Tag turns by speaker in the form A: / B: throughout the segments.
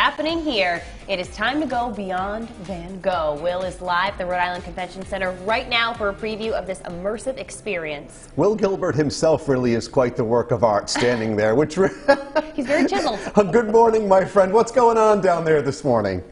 A: happening here. It is time to go beyond Van Gogh. Will is live at the Rhode Island Convention Center right now for a preview of this immersive experience.
B: Will Gilbert himself really is quite the work of art standing there, which
A: He's very chiseled.
B: Good morning, my friend. What's going on down there this morning?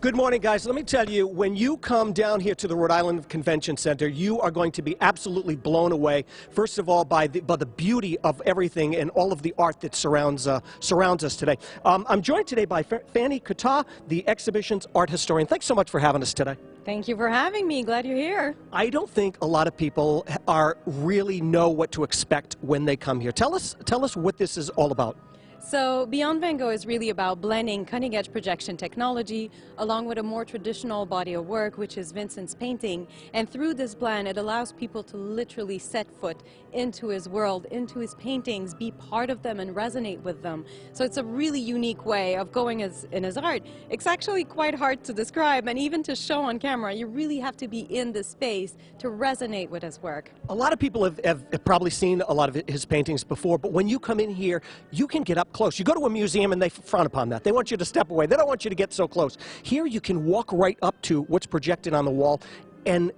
C: Good morning, guys. Let me tell you, when you come down here to the Rhode Island Convention Center, you are going to be absolutely blown away, first of all, by the beauty of everything and all of the art that surrounds us today. I'm joined today by Fanny Cotta, the exhibition's art historian. Thanks so much for having us today.
D: Thank you for having me. Glad you're here.
C: I don't think a lot of people really know what to expect when they come here. Tell us what this is all about.
D: So Beyond Van Gogh is really about blending cutting-edge projection technology along with a more traditional body of work, which is Vincent's painting. And through this blend, it allows people to literally set foot into his world, into his paintings, be part of them and resonate with them. So it's a really unique way of going in his art. It's actually quite hard to describe and even to show on camera. You really have to be in the space to resonate with his work.
C: A lot of people have probably seen a lot of his paintings before, but when you come in here, you can get up close. You go to a museum and they frown upon that. They want you to step away. They don't want you to get so close. Here you can walk right up to what's projected on the wall, and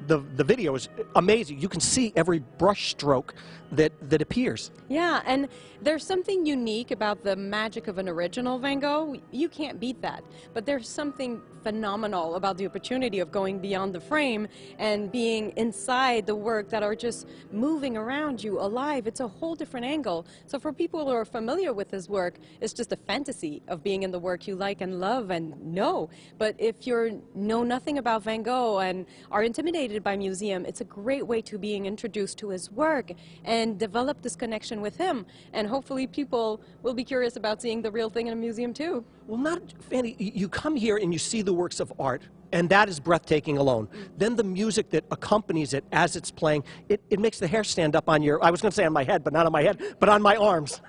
C: the video is amazing. You can see every brush stroke that appears.
D: Yeah, and there's something unique about the magic of an original Van Gogh. You can't beat that. But there's something phenomenal about the opportunity of going beyond the frame and being inside the work that are just moving around you alive. It's a whole different angle. So for people who are familiar with his work, it's just a fantasy of being in the work you like and love and know. But if you know nothing about Van Gogh and are intimidated by museum, it's a great way to being introduced to his work and develop this connection with him. And hopefully people will be curious about seeing the real thing in a museum too.
C: Well, Fanny, you come here and you see the works of art, and that is breathtaking alone. Then the music that accompanies it as it's playing, it makes the hair stand up on your, I was going to say on my head, but not on my head, but on my arms.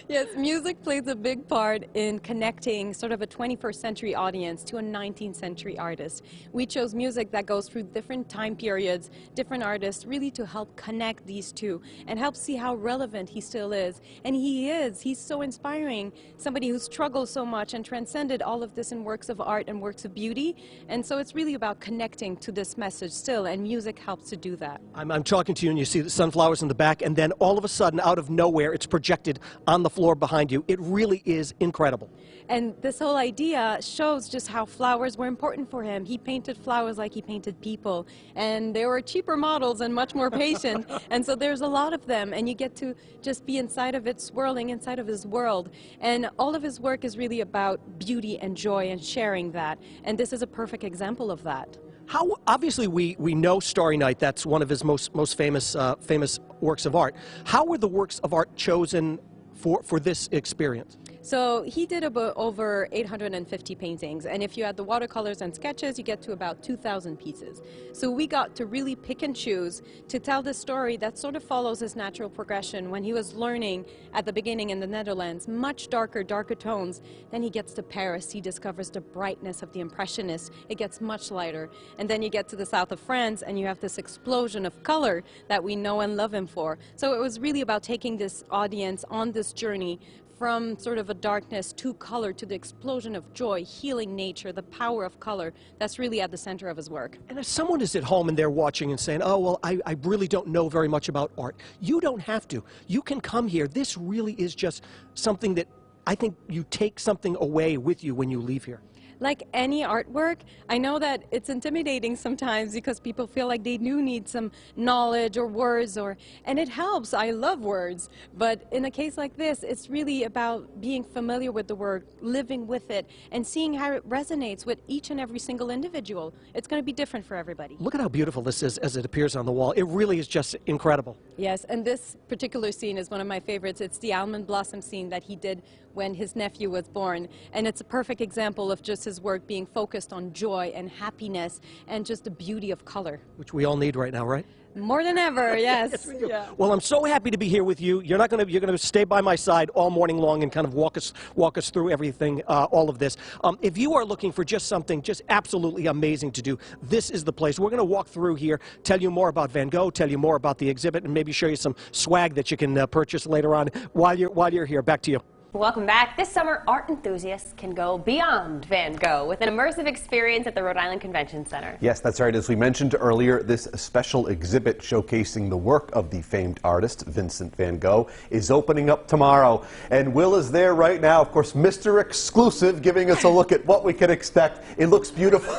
D: Yes, music plays a big part in connecting sort of a 21st century audience to a 19th century artist. We chose music that goes through different time periods, different artists, really to help connect these two and help see how relevant he still is. And he is. He's so inspiring, somebody who struggled so much and transcended all of this in works of art and works of beauty. And so it's really about connecting to this message still, and music helps to do that.
C: I'm talking to you and you see the sunflowers in the back, and then all of a sudden, out of nowhere, it's projected on the floor behind you. It really is incredible.
D: And this whole idea shows just how flowers were important for him. He painted flowers like he painted people, and they were cheaper models and much more patient. And so there's a lot of them, and you get to just be inside of it, swirling inside of his world. And all of his work is really about beauty and joy and sharing that. And this is a perfect example of that.
C: How, obviously, we know Starry Night. That's one of his most famous works of art. How were the works of art chosen for this experience?
D: So he did about over 850 paintings, and if you add the watercolors and sketches, you get to about 2,000 pieces. So we got to really pick and choose to tell this story that sort of follows his natural progression. When he was learning at the beginning in the Netherlands, much darker tones. Then he gets to Paris, he discovers the brightness of the Impressionists. It gets much lighter. And then you get to the south of France, and you have this explosion of color that we know and love him for. So it was really about taking this audience on this journey from sort of a darkness to color, to the explosion of joy, healing nature, the power of color. That's really at the center of his work.
C: And if someone is at home and they're watching and saying, oh, well, I really don't know very much about art, you don't have to. You can come here. This really is just something that I think you take something away with you when you leave here.
D: Like any artwork, I know that it's intimidating sometimes because people feel like they do need some knowledge or words, and it helps. I love words, but in a case like this, it's really about being familiar with the word, living with it, and seeing how it resonates with each and every single individual. It's going to be different for everybody.
C: Look at how beautiful this is as it appears on the wall. It really is just incredible.
D: Yes, and this particular scene is one of my favorites. It's the almond blossom scene that he did when his nephew was born, and it's a perfect example of just his work being focused on joy and happiness and just the beauty of color.
C: Which we all need right now, right?
D: More than ever, yes.
C: Yes, we do.
D: Yeah.
C: Well, I'm so happy to be here with you. You're going to stay by my side all morning long and kind of walk us through everything, all of this. If you are looking for just something just absolutely amazing to do, this is the place. We're going to walk through here, tell you more about Van Gogh, tell you more about the exhibit, and maybe show you some swag that you can purchase later on while you're here. Back to you.
A: Welcome back. This summer, art enthusiasts can go beyond Van Gogh with an immersive experience at the Rhode Island Convention Center.
B: Yes, that's right. As we mentioned earlier, this special exhibit showcasing the work of the famed artist Vincent van Gogh is opening up tomorrow. And Will is there right now, of course, Mr. Exclusive, giving us a look at what we can expect. It looks beautiful.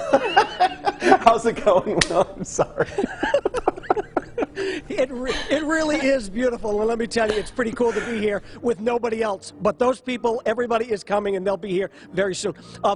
B: How's it going, Will? I'm sorry.
C: It really is beautiful, and let me tell you, it's pretty cool to be here with nobody else. But those people, everybody is coming, and they'll be here very soon.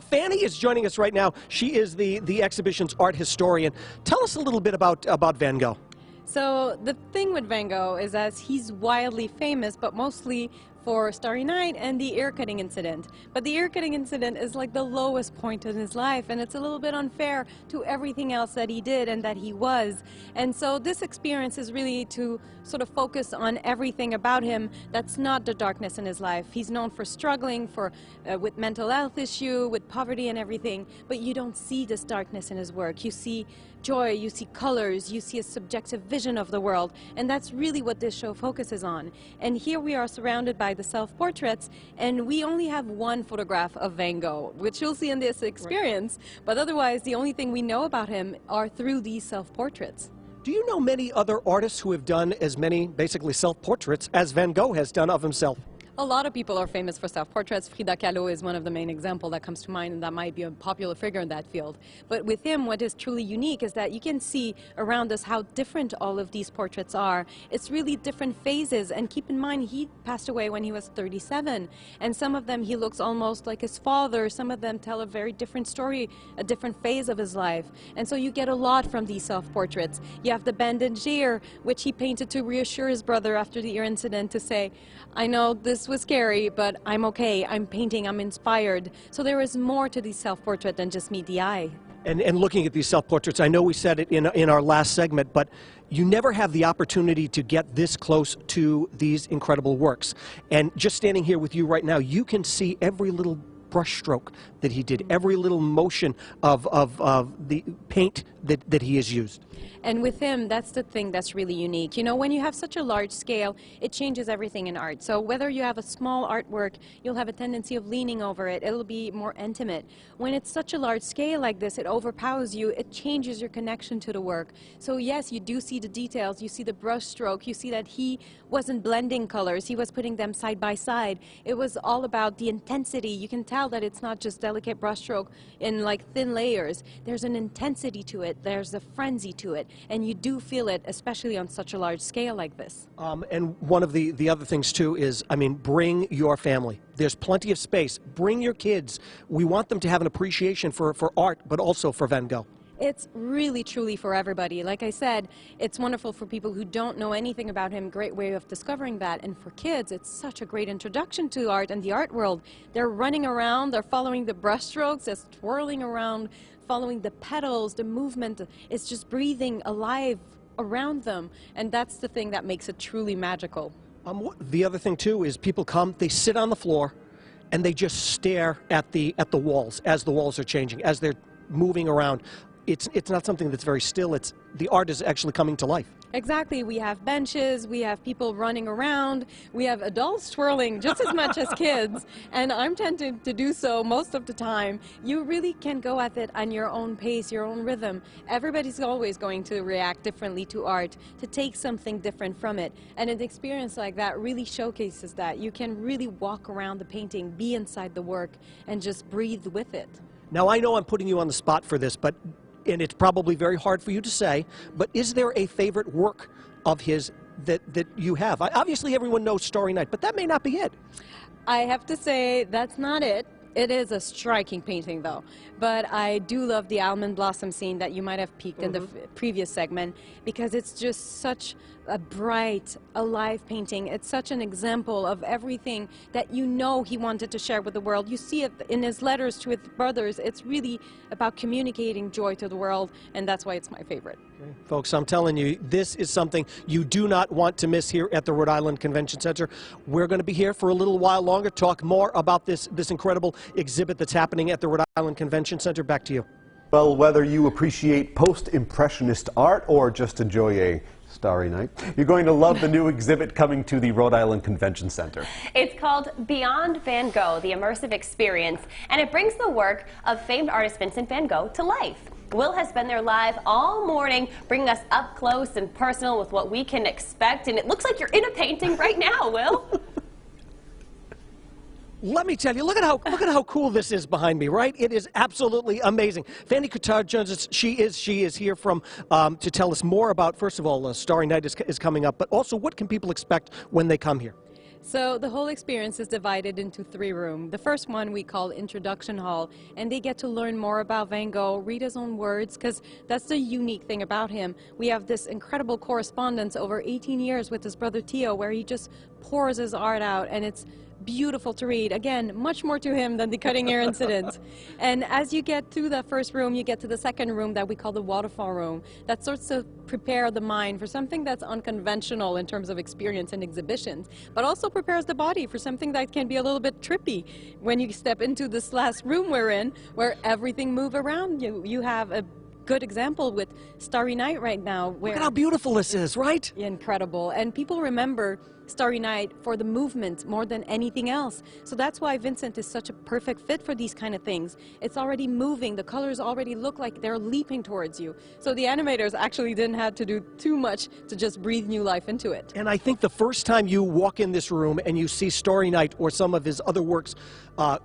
C: Fanny is joining us right now. She is the exhibition's art historian. Tell us a little bit about Van Gogh.
D: So the thing with Van Gogh is that he's wildly famous, but mostly for Starry Night and the ear cutting incident. But the ear cutting incident is like the lowest point in his life, and it's a little bit unfair to everything else that he did and that he was. And so this experience is really to sort of focus on everything about him that's not the darkness in his life. He's known for struggling with mental health issue, with poverty and everything, but you don't see this darkness in his work. You see joy, you see colors, you see a subjective vision of the world, and that's really what this show focuses on. And here we are surrounded by the self-portraits, and we only have one photograph of Van Gogh, which you'll see in this experience, but otherwise the only thing we know about him are through these self-portraits.
C: Do you know many other artists who have done as many, basically, self-portraits as Van Gogh has done of himself?
D: A lot of people are famous for self-portraits. Frida Kahlo is one of the main examples that comes to mind, and that might be a popular figure in that field. But with him, what is truly unique is that you can see around us how different all of these portraits are. It's really different phases, and keep in mind, he passed away when he was 37, and some of them he looks almost like his father. Some of them tell a very different story, a different phase of his life. And so you get a lot from these self-portraits. You have the bandaged ear, which he painted to reassure his brother after the ear incident, to say, I know this was scary, but I'm okay, I'm painting, I'm inspired. So there is more to these self-portraits than just meet the eye.
C: And looking at these self-portraits, I know we said it in our last segment, but you never have the opportunity to get this close to these incredible works. And just standing here with you right now, you can see every little brushstroke that he did, every little motion of the paint that he has used.
D: And with him, that's the thing that's really unique. You know, when you have such a large scale, it changes everything in art. So whether you have a small artwork, you'll have a tendency of leaning over it. It'll be more intimate. When it's such a large scale like this, it overpowers you. It changes your connection to the work. So yes, you do see the details. You see the brush stroke. You see that he wasn't blending colors. He was putting them side by side. It was all about the intensity. You can tell that it's not just delicate brush stroke in like thin layers. There's an intensity to it. There's a frenzy to it. And you do feel it, especially on such a large scale like this.
C: And one of the other things, too, is, I mean, bring your family. There's plenty of space. Bring your kids. We want them to have an appreciation for art, but also for Van Gogh.
D: It's really, truly for everybody. Like I said, it's wonderful for people who don't know anything about him, great way of discovering that. And for kids, it's such a great introduction to art and the art world. They're running around, they're following the brushstrokes, they're twirling around, following the petals, the movement. It's just breathing alive around them. And that's the thing that makes it truly magical.
C: The other thing, too, is people come, they sit on the floor, and they just stare at the walls as the walls are changing, as they're moving around. It's not something that's very still. It's the art is actually coming to life.
D: Exactly. We have benches, we have people running around, we have adults twirling just as much as kids, and I'm tempted to do so most of the time. You really can go at it on your own pace, your own rhythm. Everybody's always going to react differently to art, to take something different from it, and an experience like that really showcases that. You can really walk around the painting, be inside the work, and just breathe with it.
C: Now, I know I'm putting you on the spot for this, and it's probably very hard for you to say, but is there a favorite work of his that you have? Obviously, everyone knows Starry Night, but that may not be it.
D: I have to say that's not it. It is a striking painting, though. But I do love the almond blossom scene that you might have peeked in the previous segment, because it's just such a bright, alive painting. It's such an example of everything that you know he wanted to share with the world. You see it in his letters to his brothers. It's really about communicating joy to the world, and that's why it's my favorite.
C: Okay. Folks, I'm telling you, this is something you do not want to miss here at the Rhode Island Convention Center. We're going to be here for a little while longer, talk more about this incredible exhibit that's happening at the Rhode Island Convention Center. Back to you.
B: Well, whether you appreciate post-impressionist art or just enjoy a Starry Night. You're going to love the new exhibit coming to the Rhode Island Convention Center.
A: It's called Beyond Van Gogh, the immersive experience, and it brings the work of famed artist Vincent van Gogh to life. Will has been there live all morning, bringing us up close and personal with what we can expect, and it looks like you're in a painting right now, Will.
C: Let me tell you, look at how cool this is behind me, right? It is absolutely amazing. Fanny Cottard-Jones, she is here from to tell us more about, first of all, Starry Night is coming up, but also what can people expect when they come here?
D: So the whole experience is divided into 3 rooms. The first one we call Introduction Hall, and they get to learn more about Van Gogh, read his own words, because that's the unique thing about him. We have this incredible correspondence over 18 years with his brother Theo, where he just pours his art out, and it's beautiful to read. Again, much more to him than the cutting air incident. And as you get through that first room, you get to the second room that we call the waterfall room. That starts to prepare the mind for something that's unconventional in terms of experience and exhibitions, but also prepares the body for something that can be a little bit trippy when you step into this last room we're in, where everything moves around you. You have a good example with Starry Night right now.
C: Look at how beautiful this is, right?
D: Incredible. And people remember Starry Night for the movement more than anything else. So that's why Vincent is such a perfect fit for these kind of things. It's already moving. The colors already look like they're leaping towards you. So the animators actually didn't have to do too much to just breathe new life into it.
C: And I think the first time you walk in this room and you see Starry Night or some of his other works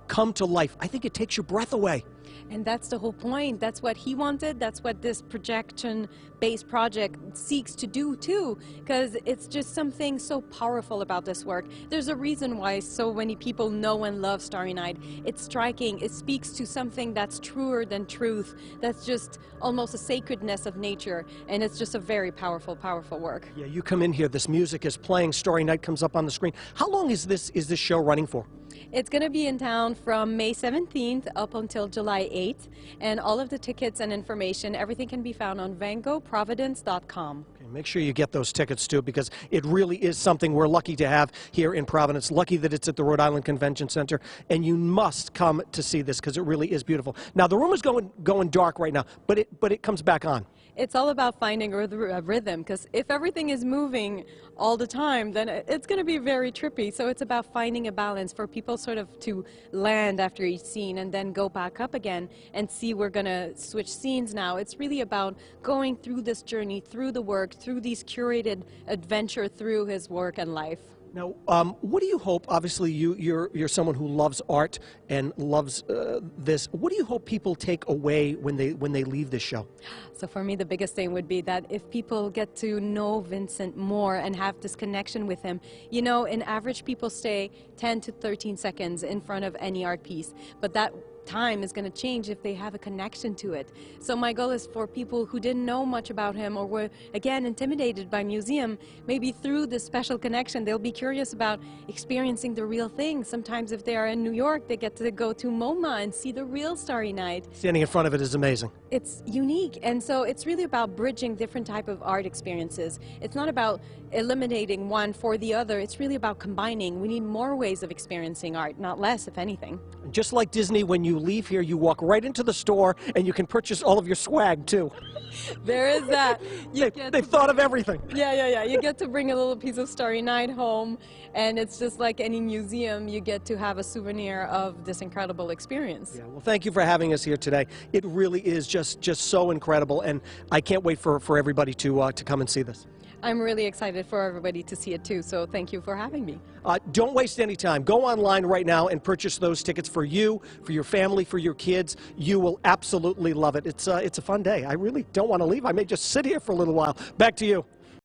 C: come to life, I think it takes your breath away.
D: And that's the whole point. That's what he wanted. That's what this projection-based project seeks to do too, because it's just something so powerful about this work. There's a reason why so many people know and love Starry Night. It's striking. It speaks to something that's truer than truth. That's just almost a sacredness of nature, and it's just a very powerful, powerful work.
C: Yeah, you come in here, this music is playing, Starry Night comes up on the screen. How long is this show running for?
D: It's going to be in town from May 17th up until July 8th, and all of the tickets and information, everything can be found on vangoprovidence.com.
C: Okay, make sure you get those tickets too, because it really is something we're lucky to have here in Providence, lucky that it's at the Rhode Island Convention Center, and you must come to see this because it really is beautiful. Now the room is going dark right now, but it comes back on.
D: It's all about finding a rhythm, because if everything is moving all the time, then it's going to be very trippy. So it's about finding a balance for people sort of to land after each scene and then go back up again and see we're going to switch scenes now. It's really about going through this journey, through the work, through these curated adventure through his work and life.
C: Now, what do you hope? Obviously, you're someone who loves art and loves this. What do you hope people take away when they leave this show?
D: So for me, the biggest thing would be that if people get to know Vincent more and have this connection with him, you know, in average people stay 10 to 13 seconds in front of any art piece, but that time is going to change if they have a connection to it. So my goal is for people who didn't know much about him or were, again, intimidated by museum, maybe through this special connection, they'll be curious about experiencing the real thing. Sometimes if they are in New York, they get to go to MoMA and see the real Starry Night.
C: Standing in front of it is amazing.
D: It's unique, and so it's really about bridging different type of art experiences. It's not about eliminating one for the other. It's really about combining. We need more ways of experiencing art, not less, if anything.
C: Just like Disney, when you leave here, you walk right into the store and you can purchase all of your swag too.
D: There is that.
C: They've thought of everything.
D: Yeah. You get to bring a little piece of Starry Night home, and it's just like any museum. You get to have a souvenir of this incredible experience.
C: Yeah, well, thank you for having us here today. It really is just so incredible, and I can't wait for everybody to come and see this.
D: I'm really excited for everybody to see it too, so thank you for having me.
C: Don't waste any time. Go online right now and purchase those tickets for you, for your family, for your kids. You will absolutely love it. It's a fun day. I really don't want to leave. I may just sit here for a little while. Back to you.